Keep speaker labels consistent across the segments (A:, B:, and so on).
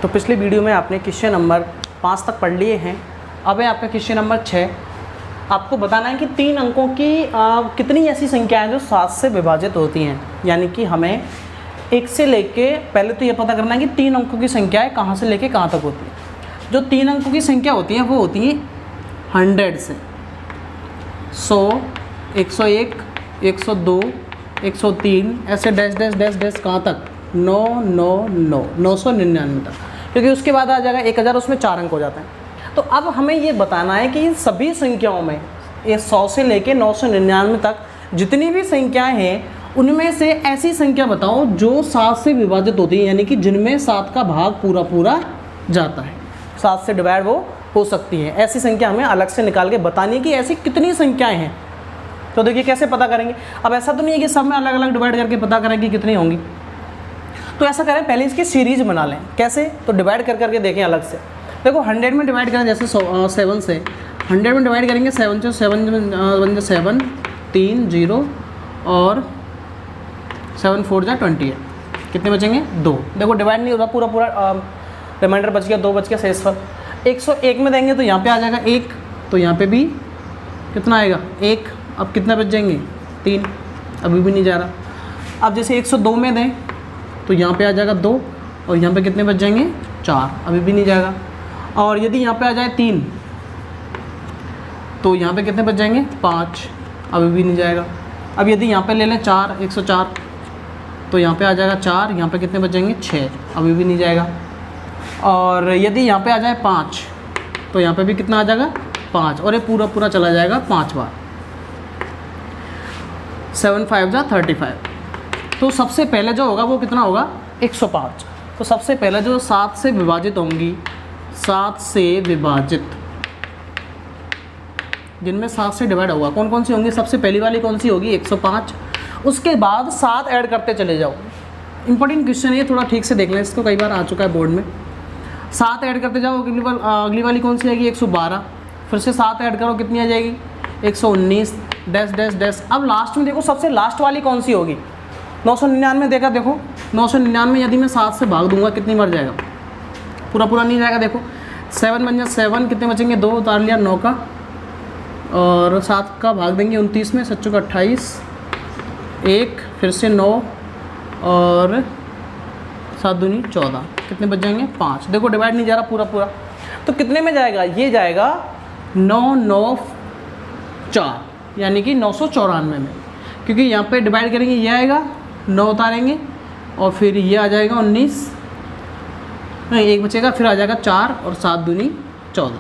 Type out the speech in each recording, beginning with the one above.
A: तो पिछले वीडियो में आपने क्वेश्चन नंबर 5 तक पढ़ लिए हैं। अब है आपका क्वेश्चन नंबर 6। आपको बताना है कि 3 अंकों की कितनी ऐसी संख्याएं जो 7 से विभाजित होती हैं। यानी कि हमें 1 से लेके पहले तो ये पता करना है कि 3 अंकों की संख्याएं कहाँ से लेके कहाँ तक होती हैं। जो 3 अंकों की संख्या होती हैं वो होती हैं 100 से 100, 101, 102, 103 ऐसे डैश डैश डैश डैश कहाँ तक 999 तक, क्योंकि उसके बाद आ जाएगा 1000, उसमें 4 अंक हो जाते हैं। तो अब हमें ये बताना है कि इन सभी संख्याओं में ये 100 से लेके 999 तक जितनी भी संख्याएं हैं उनमें से ऐसी संख्या बताओ जो 7 से विभाजित होती है, यानी कि जिनमें 7 का भाग पूरा पूरा जाता है, 7 से डिवाइड वो हो सकती है। ऐसी संख्या हमें अलग से निकाल के बतानी है कि ऐसी कितनी संख्याएं हैं। तो देखिए कैसे पता करेंगे। अब ऐसा तो नहीं है कि सब में अलग अलग डिवाइड करके पता करें कि कितनी होंगी। तो ऐसा करें, पहले इसकी सीरीज बना लें। कैसे? तो डिवाइड कर करके देखें अलग से। देखो 100 में डिवाइड करें, जैसे 7 से 100 में डिवाइड करेंगे 7 से 7 7 3 0 और 7 4 जा 20 है। कितने बचेंगे? 2। देखो डिवाइड नहीं होता, पूरा पूरा रिमाइंडर बच गया, 2 बच गया शेषफल। 101 में देंगे तो यहाँ पे आ जाएगा 1, तो यहाँ पे भी कितना आएगा 1। अब कितना बच जाएंगे 3, अभी भी नहीं जा रहा। अब जैसे 102 में दें तो यहाँ पे आ जाएगा 2 और यहाँ पे कितने बच जाएंगे 4, अभी भी नहीं जाएगा। और यदि यहाँ पे आ जाए 3 तो यहाँ पे कितने बच जाएंगे 5, अभी भी नहीं जाएगा। अब यदि यहाँ पे ले लें 4, 104 तो यहाँ पे आ जाएगा 4, यहाँ पे कितने बच जाएंगे 6, अभी भी नहीं जाएगा। और यदि यहाँ पे आ जाए 5 तो यहाँ पे भी कितना आ जाएगा 5, और ये पूरा पूरा चला जाएगा 5 बार। 7 5 जा 35। तो सबसे पहले जो होगा वो कितना होगा 105। तो सबसे पहले जो 7 से विभाजित होंगी, 7 से विभाजित जिनमें 7 से डिवाइड होगा कौन कौन सी होंगी? सबसे पहली वाली कौन सी होगी 105। उसके बाद 7 ऐड करते चले जाओ। इंपॉर्टेंट क्वेश्चन है, थोड़ा ठीक से देख लें इसको, कई बार आ चुका है बोर्ड में। 7 ऐड करते जाओ, अगली वाली कौन सी आएगी 112। फिर से 7 ऐड करो, कितनी आ जाएगी 119 डैश डैश डैश। अब लास्ट में देखो सबसे लास्ट वाली कौन सी होगी 999। देखा देखो 999 यदि मैं 7 से भाग दूंगा कितनी बार जाएगा? पूरा पूरा नहीं जाएगा। देखो 7 बन जाए 7, कितने बचेंगे 2 उतार लिया 9 का, और 7 का भाग देंगे 29 में, 7 का 28, 1 फिर से 9 और 7 दूनी 14, कितने बच जाएंगे 5। देखो डिवाइड नहीं जा रहा पूरा पूरा, तो कितने में जाएगा? ये जाएगा 994, यानी कि 994 में, क्योंकि यहाँ पे डिवाइड करेंगे ये आएगा 9 उतारेंगे और फिर ये आ जाएगा 19, नहीं 1 बचेगा, फिर आ जाएगा 4 और 7 दूनी 14।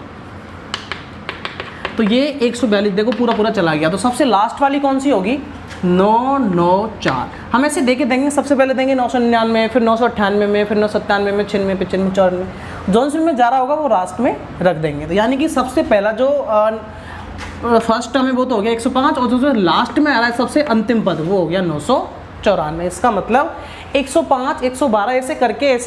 A: तो ये 142 देखो पूरा पूरा चला गया। तो सबसे लास्ट वाली कौन सी होगी 994। हम ऐसे देखे देंगे, सबसे पहले देंगे 999, फिर 998 में, फिर 997 में, 96, 95, 94, जोन सी में जा रहा होगा वो लास्ट में रख देंगे। तो यानी कि सबसे पहला जो फर्स्ट टर्म है वो तो हो गया 105, और जो लास्ट में आ रहा है सबसे अंतिम पद वो हो गया 994। इसका मतलब 105, 112 ऐसे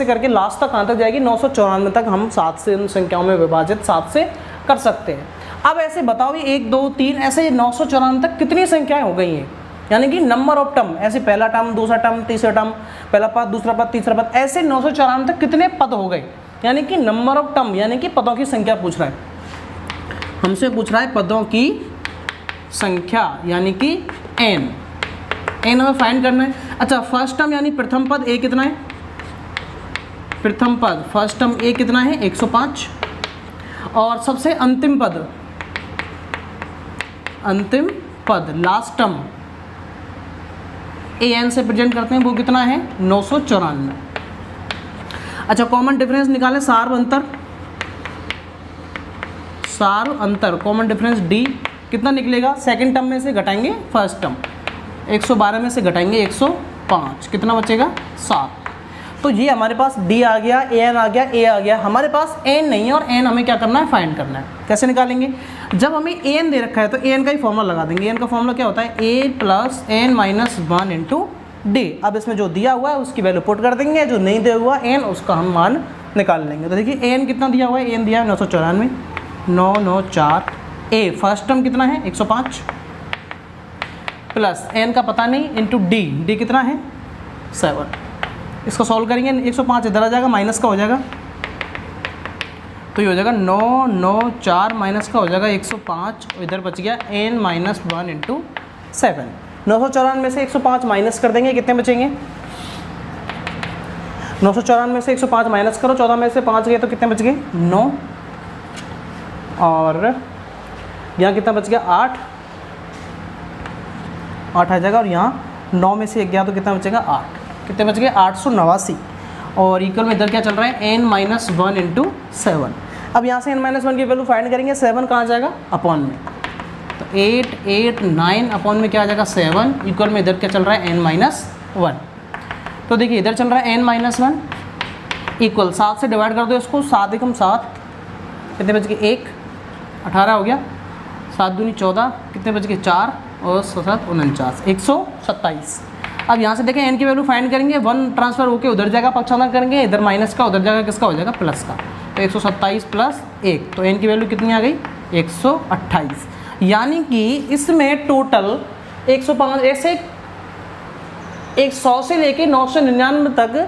A: करके लास्ट तक कहाँ तक जाएगी 994 तक। हम 7 से उन संख्याओं में विभाजित 7 से कर सकते हैं। अब ऐसे बताओ ये 1 2 3 ऐसे 994 तक कितनी संख्याएं हो गई हैं? यानी कि नंबर ऑफ टर्म, ऐसे पहला टर्म, दूसरा टर्म, तीसरा टर्म, पहला पद, दूसरा पद, तीसरा पद, ऐसे 994 तक कितने पद हो गए? यानी कि नंबर ऑफ टर्म, यानी कि पदों की संख्या पूछ रहा है हमसे, पूछ रहा है पदों की संख्या, यानी कि n हमें फाइंड करना है। अच्छा फर्स्ट टर्म यानी प्रथम पद a कितना है? प्रथम पद फर्स्ट टर्म a कितना है 105, और सबसे अंतिम पद लास्ट टर्म an से प्रेजेंट करते हैं, वो कितना है 994। अच्छा कॉमन डिफरेंस निकालें, सार्व अंतर कॉमन डिफरेंस d कितना निकलेगा? सेकंड टर्म में से घटाएंगे फर्स्ट टर्म, 112 में से घटाएंगे 105, कितना बचेगा 7। तो ये हमारे पास d आ गया, an आ गया, a आ गया। हमारे पास n नहीं है, और n हमें क्या करना है फाइंड करना है। कैसे निकालेंगे? जब हमें an दे रखा है तो an का ही फॉर्मूला लगा देंगे। an का फॉर्मूला क्या होता है a + n - 1 × d। अब इसमें जो दिया हुआ है उसकी वैल्यू पुट कर देंगे, जो नहीं दिया हुआ n उसका हम मान निकाल लेंगे। तो देखिए an कितना दिया हुआ है, an दिया है 994, 994 a फर्स्ट टर्म कितना है 105 प्लस n का पता नहीं इंटू d कितना है 7। इसको सॉल्व करेंगे, 105 इधर आ जाएगा, माइनस का हो जाएगा तो ये हो जाएगा 9 9 4 माइनस का हो जाएगा 105, और इधर बच गया n माइनस 1 इंटू 7। 994 में से 105 माइनस कर देंगे, कितने बचेंगे? 994 में से 105 माइनस करो, 14 में से 5 गए तो कितने बच गए? 9, और यहाँ कितना बच गया? 8 आ जाएगा, और यहाँ 9 में से 1 गया तो कितना बचेगा? 8। कितने बच गए? 889, और इक्वल में इधर क्या चल रहा है? n minus 1 into 7। अब यहाँ से n माइनस 1 की वैल्यू फाइंड करेंगे, 7 कहाँ जाएगा? अपॉन में, तो 8 8 9 अपॉन में क्या आ जाएगा? 7, इक्वल में इधर क्या चल रहा है? n minus 1। तो देखिए इधर चल रहा है n माइनस 1 इक्वल 7 से डिवाइड कर दो इसको, 7 एकम 7, कितने बच गए? 1, 18 हो गया, 7 दूनी 14, कितने बच गए? 4, और 7 49, 127। अब यहाँ से देखें n की वैल्यू फाइंड करेंगे, 1 ट्रांसफर होकर उधर जाएगा, पक्षांतर करेंगे, इधर माइनस का, उधर जाएगा किसका? हो जाएगा प्लस का। तो 127 प्लस 1, तो n की वैल्यू कितनी आ गई? 128। यानी कि इसमें टोटल 105 ऐसे 100 से लेके 999 तक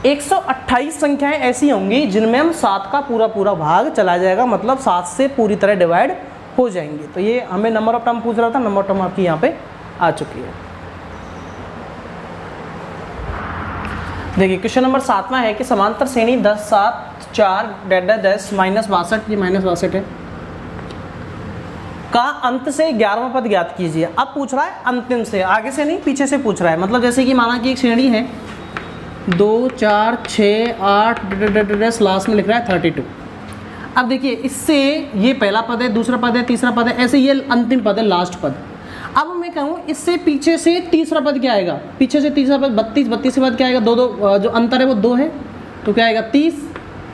A: 128 संख्याएं ऐसी होंगी जिनमें हम 7 का पूरा भाग चला जाएगा, मतलब 7 से पूरी तरह डिवाइड हो जाएंगे। तो ये हमें नंबर ऑफ टर्म पूछ रहा था, नंबर ऑफ टर्म आपकी यहाँ पे आ चुकी है। देखिए क्वेश्चन नंबर 7वां है कि समांतर श्रेणी 10 7 4 10 माइनस 62, ये माइनस 62 है, का अंत से 11वां पद ज्ञात कीजिए। अब पूछ रहा है अंतिम से, आगे से नहीं पीछे से पूछ रहा है। मतलब जैसे कि माना कि एक श्रेणी है 2 4 6 8 लास्ट में लिख रहा है 32। अब देखिए इससे ये पहला पद है, दूसरा पद है, तीसरा पद है, ऐसे ये अंतिम पद है, लास्ट पद। अब मैं कहूँ इससे पीछे से तीसरा पद क्या आएगा? पीछे से तीसरा पद 32, 32 के बाद क्या आएगा? 2 2 जो अंतर है वो 2 है, तो क्या आएगा? 30।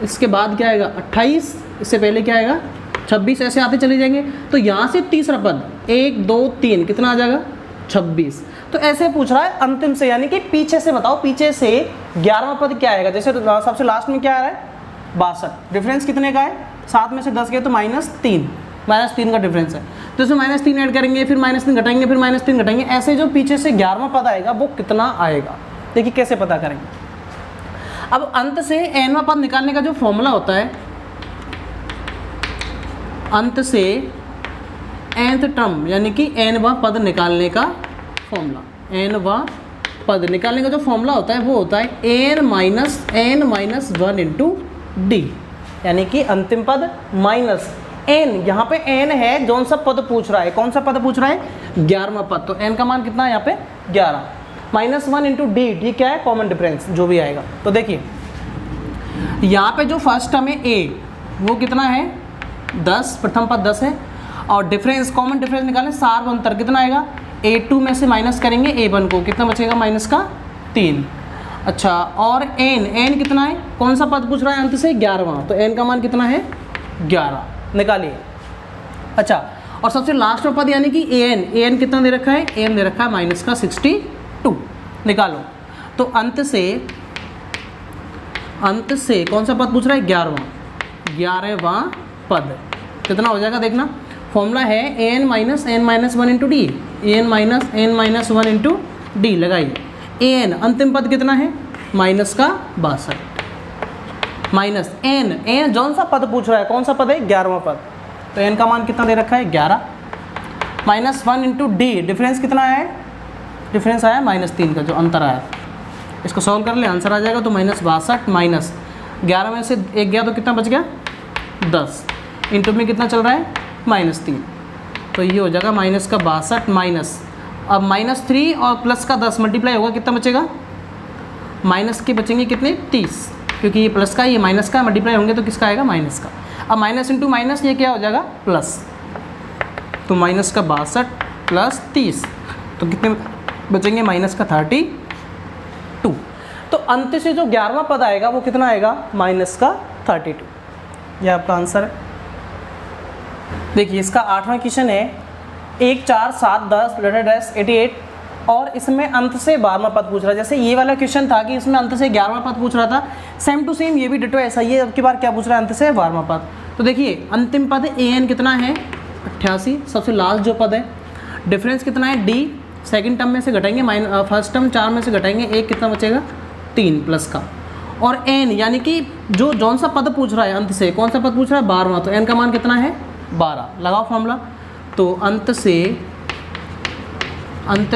A: इसके बाद क्या आएगा? 28। इससे पहले क्या आएगा? 26। ऐसे आते चले जाएंगे। तो यहाँ से तीसरा पद 1 2 3 कितना आ जाएगा? 26। तो ऐसे पूछ रहा है अंतिम से, यानी कि पीछे से बताओ, पीछे से 11वां पद क्या आएगा? जैसे सबसे लास्ट में क्या आ रहा है? 62। डिफरेंस कितने का है? 7 में से 10 गए तो -3, -3 का डिफरेंस है। तो इसमें -3 ऐड करेंगे, फिर -3 घटाएंगे, फिर -3 घटाएंगे, ऐसे जो पीछे से 11वां पद आएगा वो कितना आएगा? देखिए कैसे पता करेंगे। अब अंत से nवां पद निकालने का जो फॉर्मूला होता है, अंत से nth टर्म यानी कि nवां पद निकालने का फॉर्मूला, nवां पद निकालने का जो फॉर्मूला होता है वो होता है n माइनस 1 इंटू डी, यानी कि अंतिम पद माइनस n। यहाँ पे n है, कौन सा पद पूछ रहा है? कौन सा पद पूछ रहा है? 11वां पद। तो n का मान कितना है यहाँ पे? 11 माइनस 1 इंटू डी, डी क्या है? कॉमन डिफरेंस जो भी आएगा। तो देखिए यहाँ पे जो फर्स्ट टर्म है a, वो कितना है? 10, प्रथम पद 10 है, और डिफरेंस कॉमन डिफरेंस निकालें, सार अंतर कितना आएगा? a2 में से माइनस करेंगे a1 को, कितना बचेगा? माइनस का 3। अच्छा, और n कितना है? कौन सा पद पूछ रहा है अंत से? 11वां। तो n का मान कितना है? 11 निकालिए। अच्छा, और सबसे लास्ट में पद यानी कि an कितना दे रखा है? an दे रखा है माइनस का 62, निकालो। तो अंत से कौन सा पद पूछ रहा है? 11वां पद कितना हो जाएगा? देखना फॉर्मूला है n minus 1 into D, n minus 1 into D लगाइए। an अंतिम पद कितना है? माइनस का 62 माइनस n जौन सा पद पूछ रहा है, कौन सा पद है? 11वां पद। तो n का मान कितना दे रखा है? 11 माइनस 1 इंटू डी, डिफरेंस कितना है? डिफरेंस आया -3 का, जो अंतर आया। इसको सॉल्व कर ले, आंसर आ जाएगा। तो -62 माइनस 11 में से 1 गया तो कितना बच गया? 10 इंटू में कितना चल रहा है? -3। तो ये हो जाएगा माइनस का 62 माइनस, अब -3 और प्लस का 10 मल्टीप्लाई होगा, कितना बचेगा? माइनस के बचेंगे कितने? 30, क्योंकि ये प्लस का ये माइनस का मल्टीप्लाई होंगे तो किसका आएगा? माइनस का। अब माइनस इंटू माइनस ये क्या हो जाएगा? प्लस। तो माइनस का 62 प्लस 30, तो कितने बचेंगे? माइनस का 32। तो अंत से जो 11वां पद आएगा वो कितना आएगा? माइनस का 32। यह आपका आंसर है। देखिए इसका 8वां क्वेश्चन है 1 4 7 10 88, और इसमें अंत से 12वां पद पूछ रहा है। जैसे ये वाला क्वेश्चन था कि इसमें अंत से 11वां पद पूछ रहा था, सेम टू सेम ये भी डिटो ऐसा ही है। अब की बार क्या पूछ रहा है? अंत से 12वां पद। तो देखिए अंतिम पद an कितना है? 88, सबसे लास्ट जो पद है। डिफरेंस कितना है? d, सेकंड टर्म में से घटाएंगे, फर्स्ट टर्म 4 में से घटाएंगे 1, कितना बचेगा? 3 प्लस का, और n यानी कि जो जौन सा पद पूछ रहा है अंत से, कौन सा पद पूछ रहा है 12वां, तो n का मान कितना है 12। लगाओ फॉर्मूला, तो अंत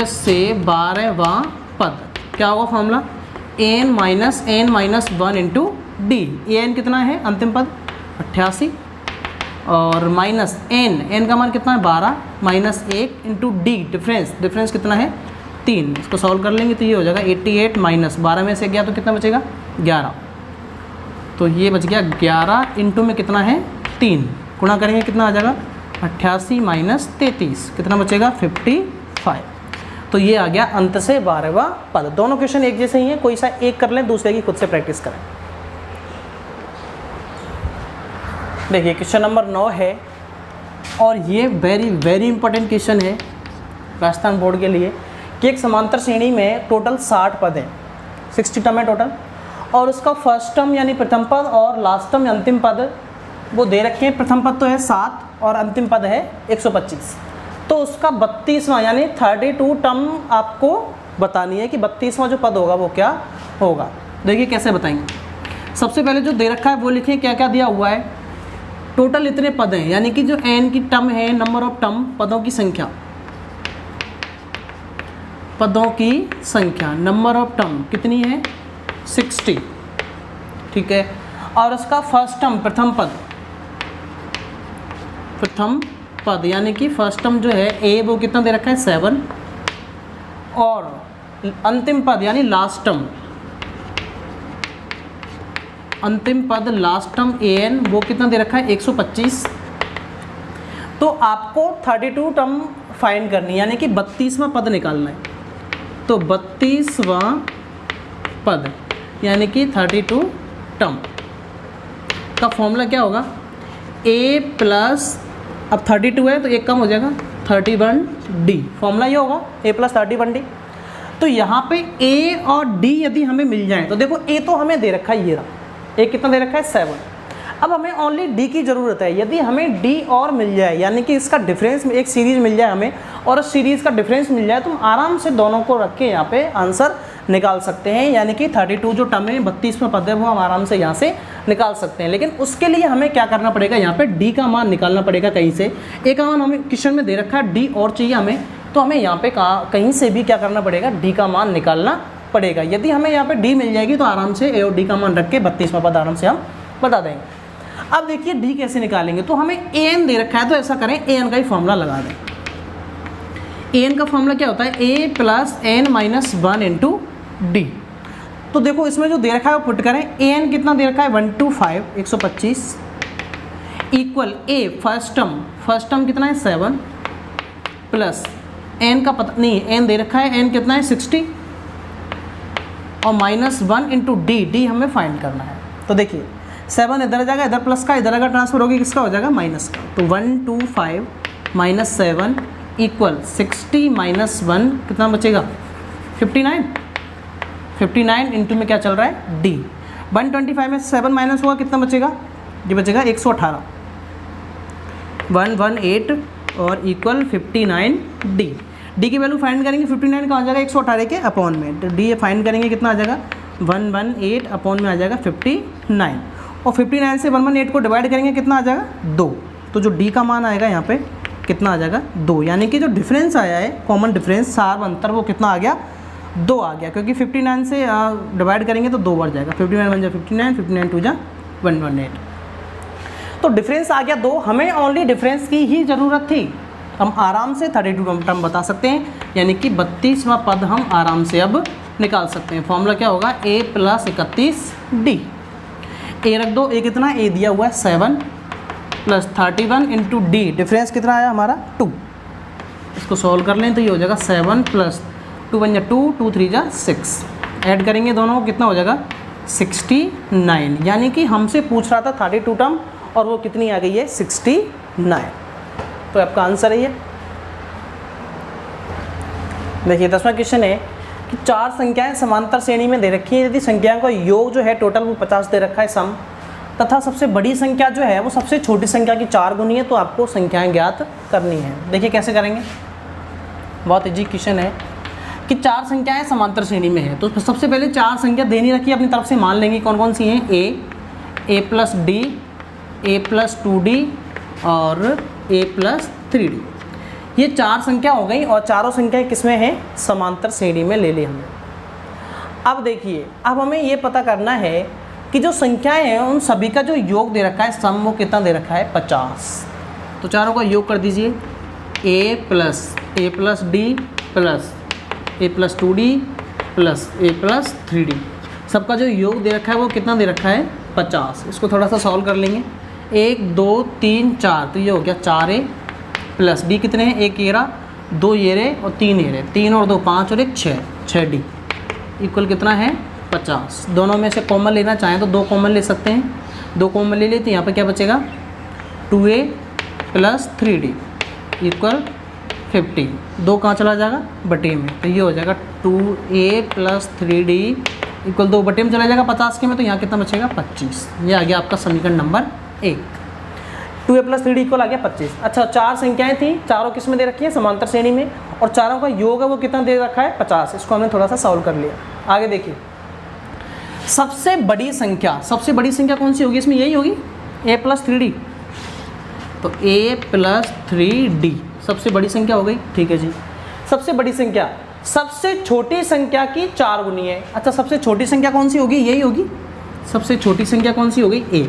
A: से 12वां पद क्या होगा formula, n minus 1 into D. an कितना है अंतिम पद 88 और माइनस n का मान कितना है 12 माइनस 1 इंटू डी, डिफरेंस कितना है 3। इसको सॉल्व कर लेंगे तो ये हो जाएगा 88 माइनस 12 में से गया तो कितना बचेगा 11। तो ये बच गया 11 इंटू में कितना है 3, गुणा करेंगे कितना आ जाएगा 88 माइनस 33, कितना बचेगा 55। तो ये आ गया अंत से 12वां पद। दोनों क्वेश्चन एक जैसे ही हैं, कोई सा एक कर लें, दूसरे की खुद से प्रैक्टिस करें। देखिए क्वेश्चन नंबर 9 है और ये वेरी इंपॉर्टेंट क्वेश्चन है राजस्थान बोर्ड के लिए कि एक समांतर श्रेणी में टोटल 60 पद हैं, 60 टर्म है टोटल, और उसका फर्स्ट टर्म यानी प्रथम पद और लास्ट टर्म अंतिम पद वो दे रखे हैं। प्रथम पद तो है 7 और अंतिम पद है 125। तो उसका 32वां यानी 32 टर्म आपको बतानी है कि 32वां जो पद होगा वो क्या होगा। देखिए कैसे बताएंगे। सबसे पहले जो दे रखा है वो लिखें क्या क्या दिया हुआ है। टोटल इतने पद हैं यानी कि जो n की टर्म है, नंबर ऑफ टर्म, पदों की संख्या नंबर ऑफ टर्म कितनी है 60, ठीक है। और उसका फर्स्ट टर्म प्रथम पद यानी कि फर्स्ट टर्म जो है a वो कितना दे रखा है 7, और अंतिम पद यानी लास्ट टर्म, अंतिम पद लास्ट टर्म an वो कितना दे रखा है 125। तो आपको 32 टर्म फाइंड करनी है यानी कि 32वां पद निकालना है। तो 32वां पद यानी कि 32 टर्म का फॉर्मूला क्या होगा, a प्लस, अब 32 है तो एक कम हो जाएगा 31d, फॉर्मूला ये होगा a प्लस 31d। तो यहाँ पे a और d यदि हमें मिल जाए तो देखो a तो हमें दे रखा है, ये रहा a कितना दे रखा है 7। अब हमें ओनली d की ज़रूरत है। यदि हमें d और मिल जाए यानी कि इसका डिफरेंस एक सीरीज़ मिल जाए हमें और उस सीरीज़ का डिफरेंस मिल जाए तो हम आराम से दोनों को रख के यहाँ पे आंसर निकाल सकते हैं। यानी कि 32 जो टर्म है 32वां पद है वो हम आराम से यहाँ से निकाल सकते हैं। लेकिन उसके लिए हमें क्या करना पड़ेगा, यहाँ पे d का मान निकालना पड़ेगा कहीं से। a का मान हमें क्वेश्चन में दे रखा है, d और चाहिए हमें, तो हमें यहाँ पे कहीं से भी क्या करना पड़ेगा, d का मान निकालना पड़ेगा। यदि हमें यहाँ पे d मिल जाएगी तो आराम से a और d का मान रख के 32वां पद आराम से हम बता देंगे। अब देखिए d कैसे निकालेंगे। तो हमें an दे रखा है तो ऐसा करें an का ही फॉर्मूला लगा दें। an का फॉर्मूला क्या होता है, a plus n minus 1 into D. तो देखो इसमें जो दे रखा है वो पुट करें। an कितना दे रखा है 125 125 इक्वल a फर्स्ट टर्म कितना है 7 प्लस n का पता नहीं, n दे रखा है, n कितना है 60 और माइनस 1 इंटू डी हमें फाइंड करना है। तो देखिए 7 इधर जाएगा, इधर प्लस का, इधर अगर ट्रांसफर होगी किसका हो जाएगा माइनस का। तो 125 माइनस 7 इक्वल 60 माइनस 1 कितना बचेगा 59 इंटू में क्या चल रहा है d। 125 में 7 माइनस हुआ कितना बचेगा, ये बचेगा 118 118 और इक्वल 59d। d की वैल्यू फाइंड करेंगे 59 का आ जाएगा 118 के अपॉन में, तो d फाइंड करेंगे कितना आ जाएगा 118 अपॉन में आ जाएगा 59, और 59 से 118 को डिवाइड करेंगे कितना आ जाएगा 2। तो जो d का मान आएगा यहाँ पे कितना आ जाएगा 2, यानी कि जो डिफरेंस आया है कॉमन डिफरेंस सार अंतर वो कितना आ गया 2 आ गया, क्योंकि 59 से डिवाइड करेंगे तो 2 बढ़ जाएगा। 59 बन जाए 59, 59 टू जा 118। तो डिफरेंस आ गया 2। हमें ओनली डिफरेंस की ही ज़रूरत थी, हम आराम से 32 टर्म बता सकते हैं, यानी कि 32वां पद हम आराम से अब निकाल सकते हैं। फॉर्मूला क्या होगा a प्लस 31d। a रख दो, a कितना a दिया हुआ है 7 प्लस 31 इंटू डी, डिफरेंस कितना आया हमारा 2। इसको सॉल्व कर लें तो ये हो जाएगा 7 प्लस 2 बन जा 2, 2 3 जा 6, ऐड करेंगे दोनों को कितना हो जाएगा 69। यानी कि हमसे पूछ रहा था 32 टर्म और वो कितनी आ गई है 69। तो आपका आंसर है ये। देखिए 10वां क्वेश्चन है कि 4 संख्याएं समांतर श्रेणी में दे रखी हैं। यदि संख्याओं का योग जो है टोटल वो 50 दे रखा है सम, तथा सबसे बड़ी संख्या जो है वो सबसे छोटी संख्या की 4 गुनी है, तो आपको संख्याएं ज्ञात करनी है। देखिए कैसे करेंगे, बहुत इजी क्वेश्चन है। कि 4 संख्याएं समांतर श्रेणी में है, तो सबसे पहले 4 संख्या देनी रखी अपनी तरफ से, मान लेंगे कौन कौन सी हैं, a plus D, a plus 2d और a प्लस 3d। ये 4 संख्या हो गई और चारों संख्याएं किसमें हैं, समांतर श्रेणी में ले ली हमने। अब देखिए, अब हमें ये पता करना है कि जो संख्याएं हैं उन सभी का जो योग दे रखा है, सम, वो कितना दे रखा है, 50। तो चारों का योग कर दीजिए, a plus D plus a plus 2d plus a plus 3d, सबका जो योग दे रखा है वो कितना दे रखा है, 50। इसको थोड़ा सा सॉल्व कर लेंगे, 1 2 3 4, तो ये हो गया 4a प्लस d कितने हैं, 1 येरा, 2 येरे और 3 येरे, 3 और 2 5 और 1 6, 6d इक्वल कितना है, 50। दोनों में से कॉमन लेना चाहें तो 2 कॉमन ले सकते हैं, 2 कॉमन ले लेते हैं, यहाँ पर क्या बचेगा, 2a प्लस 3d इक्वल 50, 2 कहाँ चला जाएगा, बटे में, तो ये हो जाएगा 2a प्लस 3d इक्वल 2 बटे में चला जाएगा 50 के में, तो यहाँ कितना बचेगा, 25। ये आ गया आपका समीकरण number 1, 2a plus 3d equal आ गया 25। अच्छा, 4 संख्याएं थी, चारों किस में दे रखी है, समांतर श्रेणी में, और चारों का योग है वो कितना दे रखा है, 50। इसको हमने थोड़ा सा सॉल्व कर लिया। आगे देखिए, सबसे बड़ी संख्या कौन सी होगी इसमें, यही होगी, a प्लस 3d, तो a प्लस 3d सबसे बड़ी संख्या हो गई, ठीक है जी। सबसे बड़ी संख्या, सबसे छोटी संख्या की 4 गुनी है। अच्छा, सबसे छोटी संख्या कौन सी होगी, यही होगी, सबसे छोटी संख्या कौन सी हो गई, a,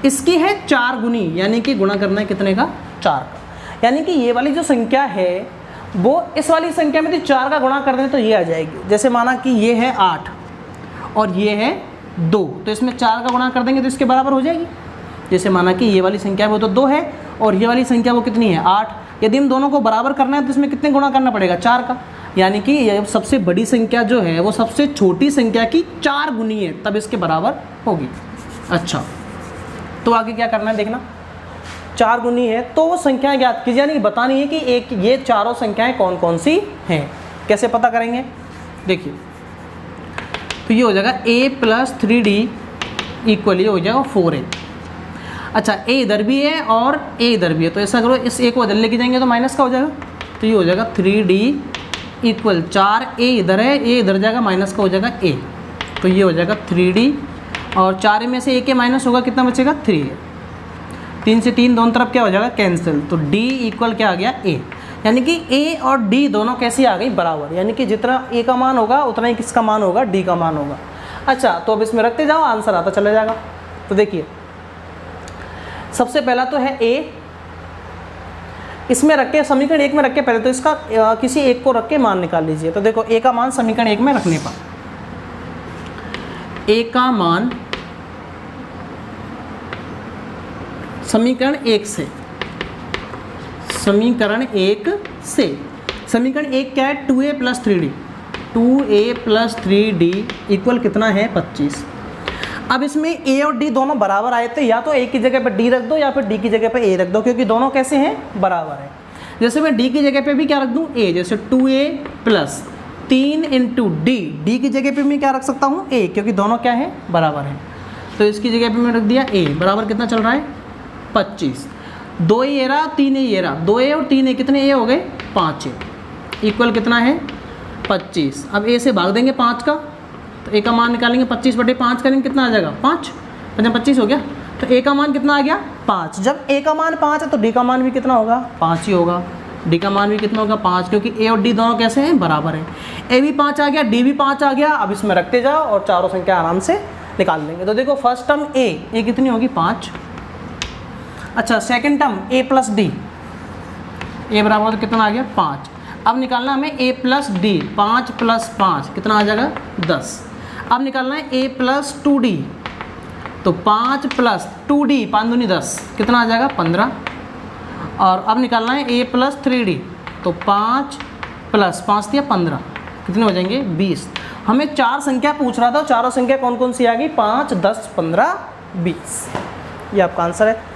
A: इसकी है 4 गुनी, यानी कि गुणा करना है कितने का, 4 का, यानी कि ये वाली जो संख्या है वो इस वाली संख्या में 4 का गुणा कर दें तो ये आ जाएगी। जैसे माना कि ये है 8 और ये है 2, तो इसमें 4 का गुणा कर देंगे तो इसके बराबर हो जाएगी। जैसे माना कि ये वाली संख्या वो तो 2 है और ये वाली संख्या वो कितनी है, 8। यदि हम दोनों को बराबर करना है तो इसमें कितने गुणा करना पड़ेगा, 4 का, यानी कि ये सबसे बड़ी संख्या जो है वो सबसे छोटी संख्या की 4 गुनी है, तब इसके बराबर होगी। अच्छा, तो आगे क्या करना है देखना, 4 गुनी है तो वो संख्याएं ज्ञात कीजिए, यानी बतानी है कि एक ये चारों संख्याएं कौन कौन सी हैं। कैसे पता करेंगे, देखिए, तो ये हो जाएगा a प्लस 3d इक्वल ये हो जाएगा 4a। अच्छा, a इधर भी है और a इधर भी है, तो ऐसा करो, इस a को इधर लेके जाएंगे तो माइनस का हो जाएगा, तो ये हो जाएगा 3d इक्वल 4a इधर है, a इधर जाएगा, माइनस का हो जाएगा a, तो ये हो जाएगा 3d और 4 में से a के माइनस होगा, कितना बचेगा, 3 है, 3 से 3 दोनों तरफ क्या हो जाएगा, कैंसिल, तो d इक्वल क्या आ गया, a, यानी कि a और d दोनों कैसी आ गई, बराबर, यानी कि जितना a का मान होगा उतना ही किसका मान होगा, d का मान होगा। अच्छा, तो अब इसमें रखते जाओ, आंसर आता चला जाएगा। तो देखिए, सबसे पहला तो है a, इसमें रख के समीकरण 1 में रख के पहले तो इसका किसी एक को रख के मान निकाल लीजिए। तो देखो, a का मान समीकरण 1 में रखने पर, a का मान समीकरण 1 से, समीकरण 1 से, समीकरण 1 क्या है, 2a plus 3d, 2a plus 3d equal कितना है, 25। अब इसमें a और d दोनों बराबर आए थे, या तो a की जगह पर d रख दो या फिर d की जगह पर a रख दो, क्योंकि दोनों कैसे हैं, बराबर है। जैसे मैं d की जगह पे भी क्या रख दूं, a, जैसे 2a प्लस 3 इंटू d की जगह पे मैं क्या रख सकता हूँ, a, क्योंकि दोनों क्या है, बराबर है। तो इसकी जगह पे मैं रख दिया a, बराबर कितना चल रहा है, 25, 2a ये रहा, 3a ये रहा, 2a और 3a कितने a हो गए, 5a इक्वल कितना है, 25। अब a से भाग देंगे 5 का, तो a का मान निकालेंगे, 25 बटे 5 करेंगे, कितना आ जाएगा, 5, 25 हो गया, तो a का मान कितना आ गया, 5। जब a का मान 5 है तो d का मान भी कितना होगा, 5 ही होगा, d का मान भी कितना होगा, 5, क्योंकि a और d दोनों कैसे हैं, बराबर हैं। a भी 5 आ गया, d भी 5 आ गया। अब इसमें रखते जाओ और चारों संख्या आराम से निकाल लेंगे। तो देखो, फर्स्ट टर्म a कितनी होगी, 5। अच्छा, second term a plus d, a बराबर तो कितना आ गया, 5। अब निकालना हमें a प्लस d, 5 प्लस 5 कितना आ जाएगा, 10। अब निकालना है a प्लस 2d, तो 5 प्लस 2d, 5 दूनी 10, कितना आ जाएगा, 15। और अब निकालना है a प्लस 3d, तो 5 प्लस 5 दिया 15, कितने हो जाएंगे, 20। हमें 4 संख्या पूछ रहा था, चारों संख्या कौन कौन सी आ गई, 5, 10, 15, 20। ये आपका आंसर है।